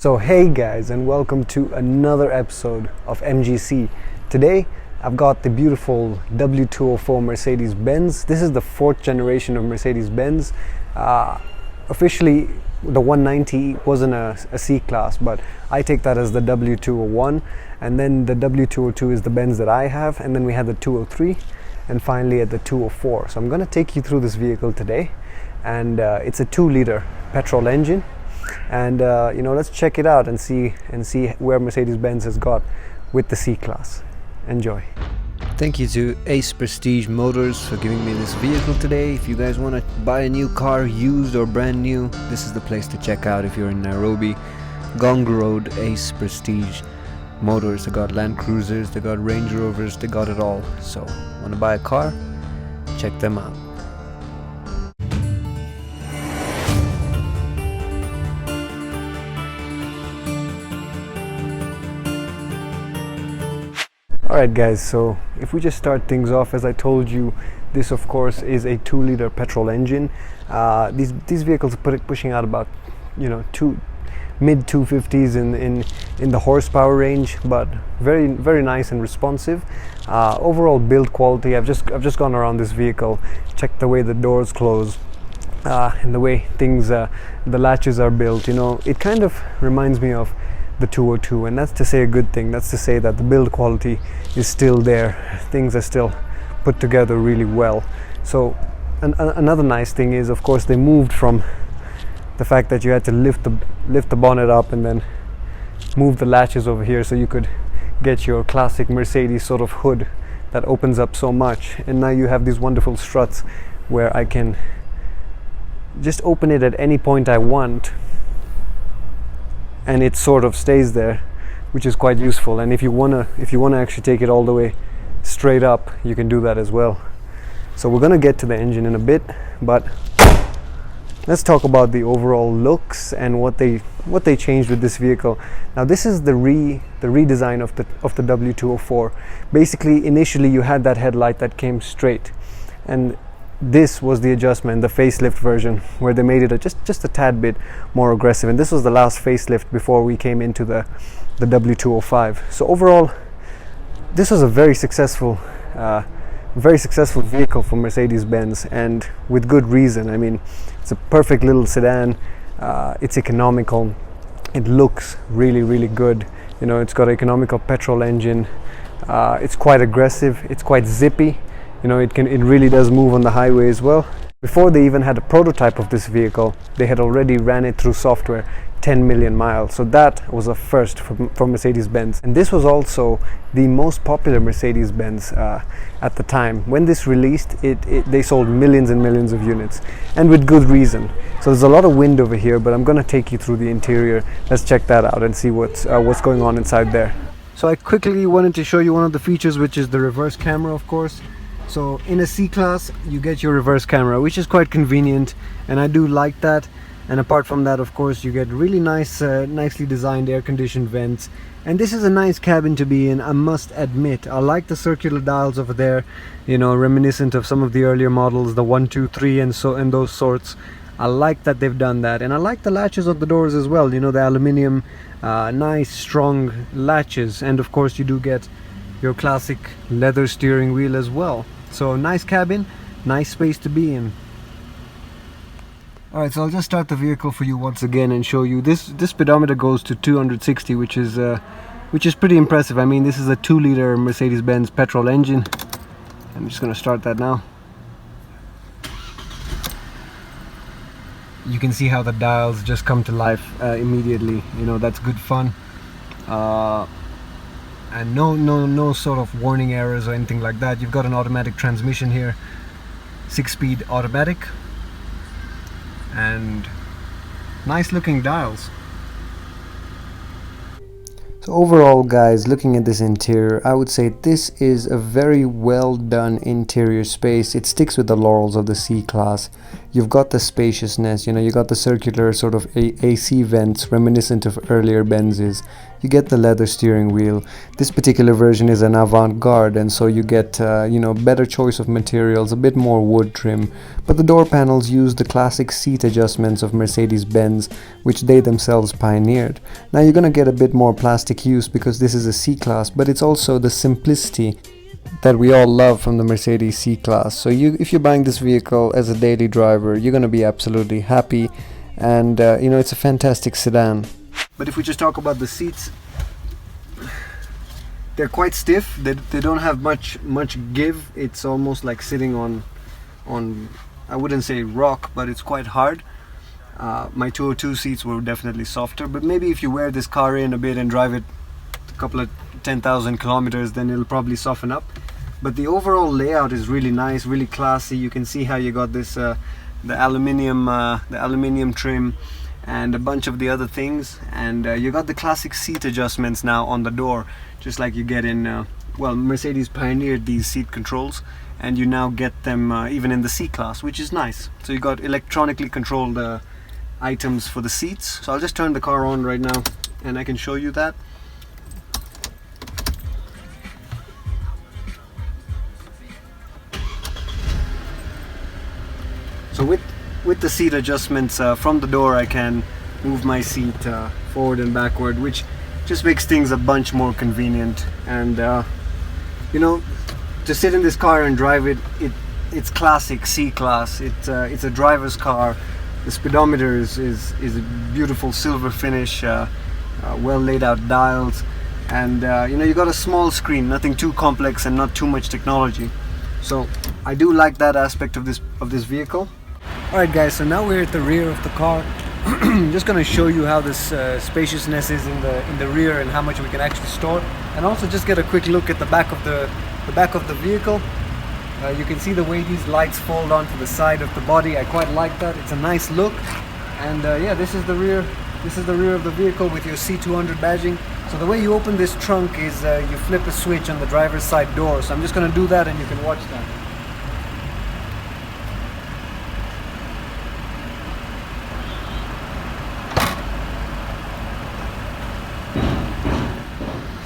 So hey guys, and welcome to another episode of MGC. Today I've got the beautiful W204 Mercedes-Benz. This is the fourth generation of Mercedes-Benz. Officially the 190 wasn't a C-Class, but I take that as the W201, and then the W202 is the Benz that I have, and then we had the 203 and finally at the 204. So I'm going to take you through this vehicle today, and it's a 2-liter petrol engine. And let's check it out and see where Mercedes-Benz has got with the C-Class. Enjoy. Thank you to Ace Prestige Motors for giving me this vehicle today. If you guys want to buy a new car, used or brand new, this is the place to check out if you're in Nairobi. Gong Road, Ace Prestige Motors. They got Land Cruisers, they got Range Rovers, they got it all. So, want to buy a car? Check them out. Alright guys, so if we just start things off, as I told you, this of course is a 2-liter petrol engine. These vehicles are pushing out about mid 250s in the horsepower range, but very nice and responsive. Overall build quality, I've just gone around this vehicle, checked the way the doors close, and the way the latches are built. It kind of reminds me of the 202, and that's to say a good thing. That's to say that the build quality is still there. Things are still put together really well. So another nice thing is, of course, they moved from the fact that you had to lift the bonnet up and then move the latches over here so you could get your classic Mercedes sort of hood that opens up so much, and now you have these wonderful struts where I can just open it at any point I want, and it sort of stays there, which is quite useful. And if you wanna actually take it all the way straight up, you can do that as well. So we're gonna get to the engine in a bit, but let's talk about the overall looks and what they changed with this vehicle. Now this is the redesign of the W204. Basically, initially you had that headlight that came straight, and this was the adjustment, the facelift version, where they made it just a tad bit more aggressive, and this was the last facelift before we came into the W205. So overall, this was a very successful vehicle for Mercedes-Benz, and with good reason. I mean, it's a perfect little sedan. It's economical. It looks really good. It's got an economical petrol engine. It's quite aggressive. It's quite zippy. It really does move on the highway as well. Before they even had a prototype of this vehicle, they had already ran it through software 10 million miles. So that was a first for Mercedes-Benz. And this was also the most popular Mercedes-Benz at the time. When this released, they sold millions and millions of units, and with good reason. So there's a lot of wind over here, but I'm going to take you through the interior. Let's check that out and see what's going on inside there. So I quickly wanted to show you one of the features, which is the reverse camera, of course. So in a C-Class, you get your reverse camera, which is quite convenient, and I do like that. And apart from that, of course, you get really nice, nicely designed air-conditioned vents. And this is a nice cabin to be in, I must admit. I like the circular dials over there, reminiscent of some of the earlier models, the 123 and those sorts. I like that they've done that, and I like the latches on the doors as well. The aluminium, nice strong latches, and of course you do get your classic leather steering wheel as well. So nice cabin, nice space to be in. Alright, so I'll just start the vehicle for you once again and show you this speedometer goes to 260, which is pretty impressive. I mean, this is a 2-liter Mercedes-Benz petrol engine. I'm just gonna start that now. You can see how the dials just come to life immediately. That's good fun. And no sort of warning errors or anything like that. You've got an automatic transmission here, 6-speed automatic, and nice looking dials. So So overall, guys, looking at this interior, I would say this is a very well done interior space. It sticks with the laurels of the C-Class. You've got the spaciousness, you know, you got the circular sort of AC vents reminiscent of earlier Benzes. You get the leather steering wheel. This particular version is an avant-garde, and so you get you know, better choice of materials, a bit more wood trim. But the door panels use the classic seat adjustments of Mercedes-Benz, which they themselves pioneered. Now you're gonna get a bit more plastic use because this is a C-Class, but it's also the simplicity that we all love from the Mercedes C-Class. So if you're buying this vehicle as a daily driver, you're gonna be absolutely happy, and you know, it's a fantastic sedan. But if we just talk about the seats, they're quite stiff. They don't have much give. It's almost like sitting on I wouldn't say rock, but it's quite hard. My 202 seats were definitely softer, but maybe if you wear this car in a bit and drive it a couple of 10,000 kilometers, then it'll probably soften up. But the overall layout is really nice, really classy. You can see how you got this the aluminium trim and a bunch of the other things, and you got the classic seat adjustments now on the door, just like you get in well, Mercedes pioneered these seat controls, and you now get them even in the C-Class, which is nice. So you got electronically controlled items for the seats. So I'll just turn the car on right now and I can show you that. So with the seat adjustments from the door, I can move my seat forward and backward, which just makes things a bunch more convenient. And you know, to sit in this car and drive it, it's classic C-Class. It's a driver's car. The speedometer is a beautiful silver finish, well laid out dials, and you know, you got a small screen, nothing too complex and not too much technology. So I do like that aspect of this vehicle. Alright guys, so now we're at the rear of the car. Just gonna show you how this spaciousness is in the rear and how much we can actually store, and also just get a quick look at the back of the vehicle. You can see the way these lights fold onto the side of the body. I quite like that. It's a nice look. And yeah, this is the rear of the vehicle with your C200 badging. So the way you open this trunk is you flip a switch on the driver's side door. So I'm just gonna do that and you can watch that.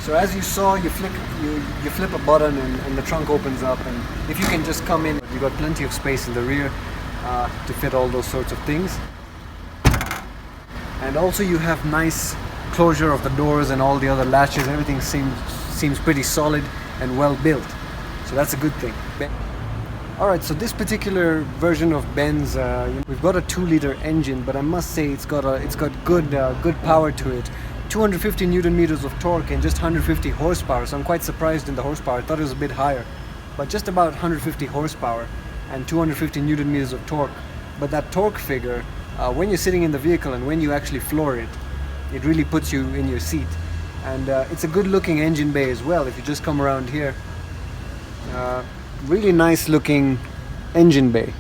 So as you saw, you flip a button and the trunk opens up, and if you can just come in, you've got plenty of space in the rear to fit all those sorts of things. And also you have nice closure of the doors and all the other latches. Everything seems pretty solid and well built, so that's a good thing. Alright, so this particular version of Benz, we've got a 2-liter engine, but I must say it's got good power to it. 250 Newton meters of torque and just 150 horsepower, so I'm quite surprised in the horsepower. I thought it was a bit higher, but just about 150 horsepower and 250 Newton meters of torque. But that torque figure, when you're sitting in the vehicle and when you actually floor it, it really puts you in your seat. And it's a good looking engine bay as well. If you just come around here, really nice looking engine bay.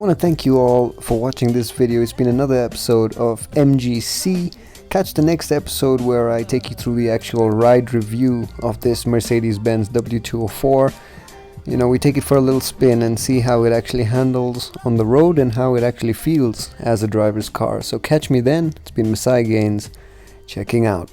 I want to thank you all for watching this video. It's been another episode of MGC. Catch the next episode where I take you through the actual ride review of this Mercedes-Benz W204. You know, we take it for a little spin and see how it actually handles on the road and how it actually feels as a driver's car. So catch me then. It's been Messiah Gaines checking out.